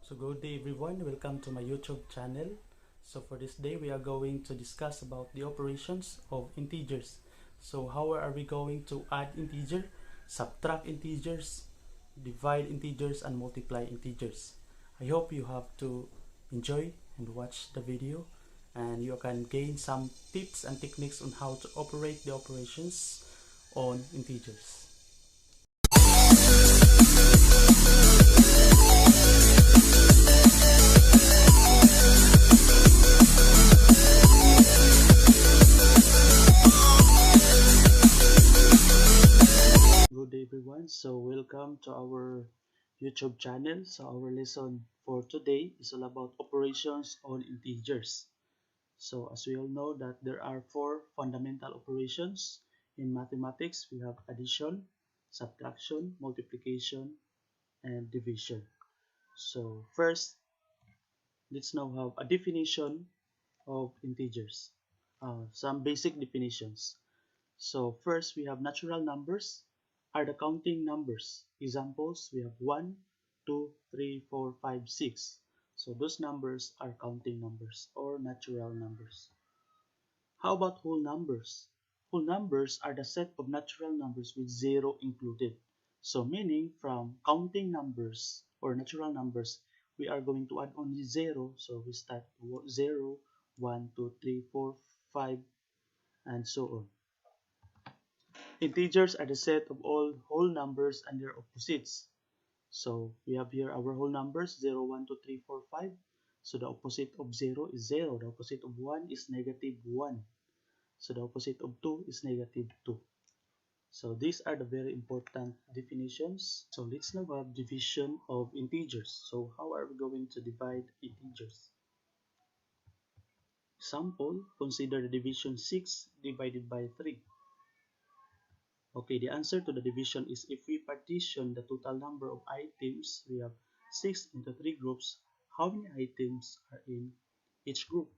So good day everyone, welcome to my YouTube channel. So for this day we are going to discuss about the operations of integers. So how are we going to add integer, subtract integers, divide integers and multiply integers. I hope you have to enjoy and watch the video and you can gain some tips and techniques on how to operate the operations on integers. Good day everyone, so welcome to our YouTube channel. So our lesson for today is all about operations on integers. So as we all know that there are four fundamental operations in mathematics. We have addition, subtraction, multiplication, and division. So first, let's now have a definition of integers. Some basic definitions. So first we have natural numbers are the counting numbers. Examples, we have 1, 2, 3, 4, 5, 6. So those numbers are counting numbers or natural numbers. How about whole numbers? Whole numbers are the set of natural numbers with zero included. So meaning from counting numbers or natural numbers, we are going to add only zero. So we start 0, 1, 2, 3, 4, 5, and so on. Integers are the set of all whole numbers and their opposites. So we have here our whole numbers 0, 1, 2, 3, 4, 5. So the opposite of 0 is 0. The opposite of 1 is negative 1. So the opposite of 2 is negative 2. So these are the very important definitions. So let's now have division of integers. So how are we going to divide integers? Example, consider the division 6 divided by 3. Okay, the answer to the division is if we partition the total number of items, we have 6 into 3 groups, how many items are in each group?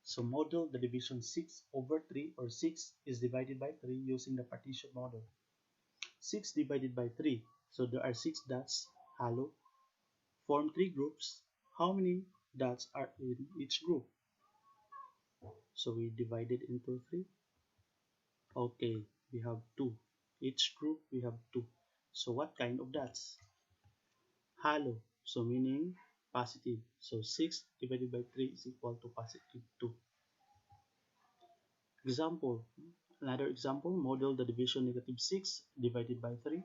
So model the division 6 over 3 or 6 is divided by 3 using the partition model. 6 divided by 3, so there are 6 dots, hollow, form 3 groups. How many dots are in each group? So we divide it into 3. Okay, we have 2. Each group we have 2. So what kind of dots? Hollow, so meaning positive. So 6 divided by 3 is equal to positive 2. Example, another example, model the division negative 6 divided by 3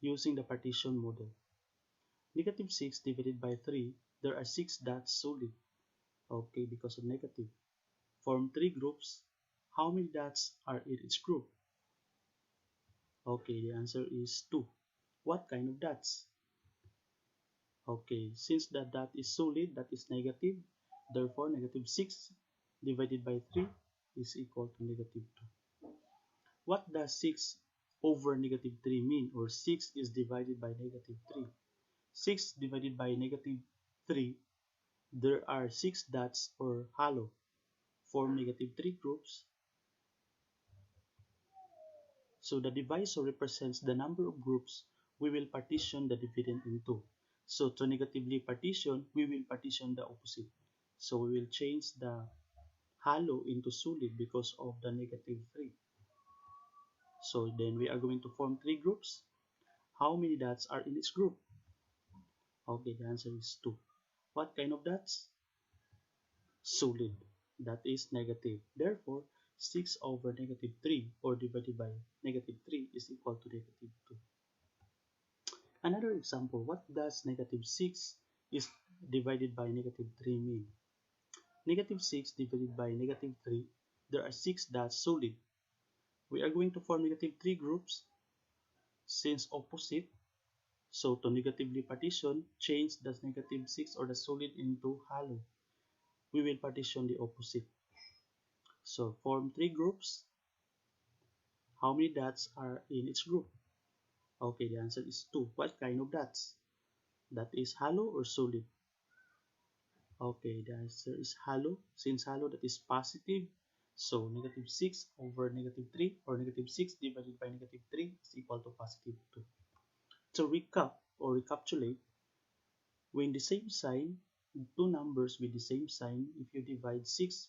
using the partition model. Negative 6 divided by 3, there are 6 dots solid. Okay, because of negative. Form 3 groups. How many dots are in each group? Okay, the answer is 2. What kind of dots? Okay, since that dot is solid, that is negative, therefore negative 6 divided by 3 is equal to negative 2. What does 6 over negative 3 mean, or 6 is divided by negative 3? 6 divided by negative 3, there are 6 dots or hollow. Form negative 3 groups. So the divisor represents the number of groups we will partition the dividend into. So to negatively partition, we will partition the opposite. So we will change the hollow into solid because of the negative 3. So then we are going to form 3 groups. How many dots are in each group? Okay, the answer is 2. What kind of dots? Solid. That is negative. Therefore, 6 over negative 3 or divided by negative 3 is equal to negative 2. Another example, what does negative 6 is divided by negative 3 mean? Negative 6 divided by negative 3, there are 6 dots solid. We are going to form negative 3 groups since opposite. So to negatively partition, change the negative 6 or the solid into hollow. We will partition the opposite. So form 3 groups. How many dots are in each group? Okay, the answer is 2. What kind of dots? That is hollow or solid? Okay, the answer is hollow. Since hollow, that is positive. So negative 6 over negative 3 or negative 6 divided by negative 3 is equal to positive 2. To recap or recapitulate, When the same sign, two numbers with the same sign, if you divide 6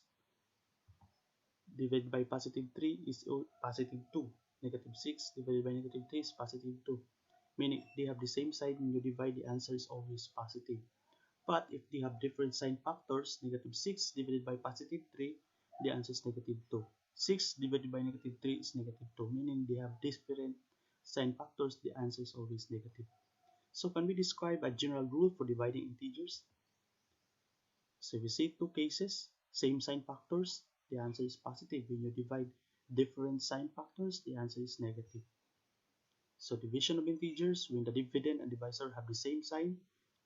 divided by positive 3 is positive 2. Negative 6 divided by negative 3 is positive 2. Meaning they have the same sign, when you divide, the answer is always positive. But if they have different sign factors, negative 6 divided by positive 3, the answer is negative 2. 6 divided by negative 3 is negative 2, meaning they have different sign factors, the answer is always negative. So can we describe a general rule for dividing integers? So we see two cases, same sign factors, the answer is positive. When you divide different sign factors, the answer is negative. So division of integers, when the dividend and divisor have the same sign,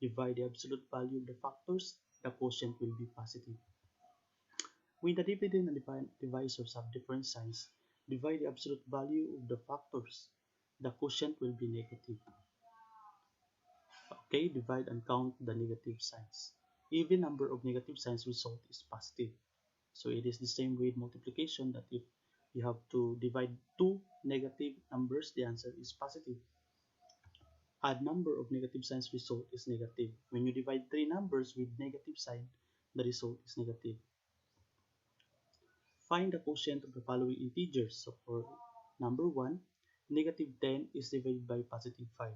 divide the absolute value of the factors, the quotient will be positive. When the dividend and divisors have different signs, divide the absolute value of the factors, the quotient will be negative. Okay, divide and count the negative signs. Even number of negative signs result is positive. So it is the same with multiplication, that if you have to divide two negative numbers, the answer is positive. Add number of negative signs, result is negative. When you divide three numbers with negative sign, the result is negative. Find the quotient of the following integers. So for number 1, negative 10 is divided by positive 5.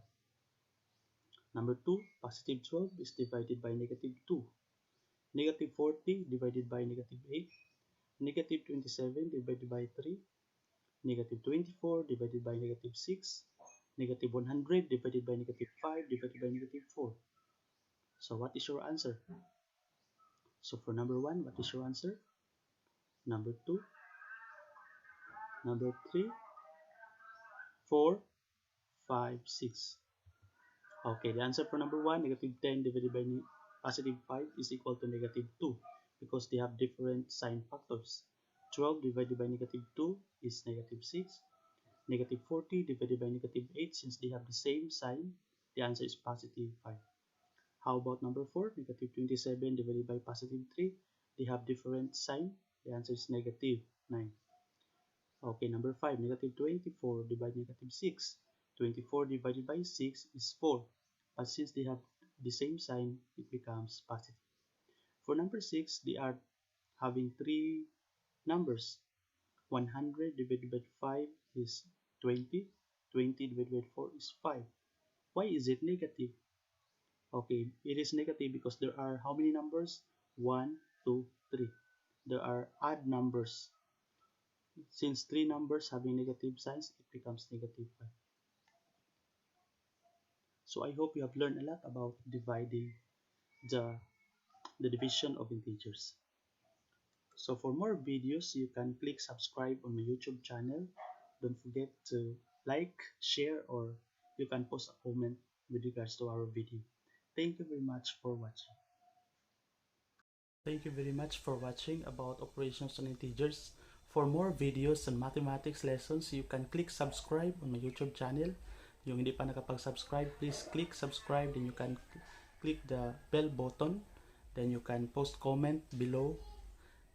Number 2, positive 12 is divided by negative 2. Negative 40 divided by negative 8. Negative 27 divided by 3. Negative 24 divided by negative 6. Negative 100 divided by negative 5 divided by negative 4. So what is your answer? So for number 1, what is your answer? Number 2, number 3, 4, 5, 6. Okay, the answer for number 1, negative 10 divided by positive 5 is equal to negative 2 because they have different sign factors. 12 divided by negative 2 is negative 6. Negative 40 divided by negative 8, since they have the same sign, the answer is positive 5. How about number 4, negative 27 divided by positive 3, they have different sign, the answer is negative 9. Okay, number 5, negative 24 divided by negative 6. 24 divided by 6 is 4. But since they have the same sign, it becomes positive. For number 6, they are having three numbers. 100 divided by 5 is 20. 20 divided by 4 is 5. Why is it negative? Okay, it is negative because there are how many numbers? 1, 2, 3. There are odd numbers. Since three numbers having negative signs, it becomes negative 5. So I hope you have learned a lot about dividing the division of integers. So for more videos, you can click subscribe on my YouTube channel. Don't forget to like, share, or you can post a comment with regards to our video. Thank you very much for watching. Thank you very much for watching about operations on integers. For more videos and mathematics lessons, you can click subscribe on my YouTube channel. Yung hindi pa nakapag-subscribe, please click subscribe. Then you can click the bell button. Then you can post comment below.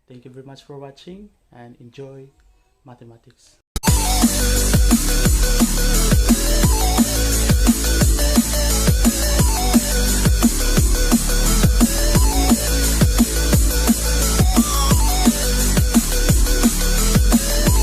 Thank you very much for watching and enjoy mathematics.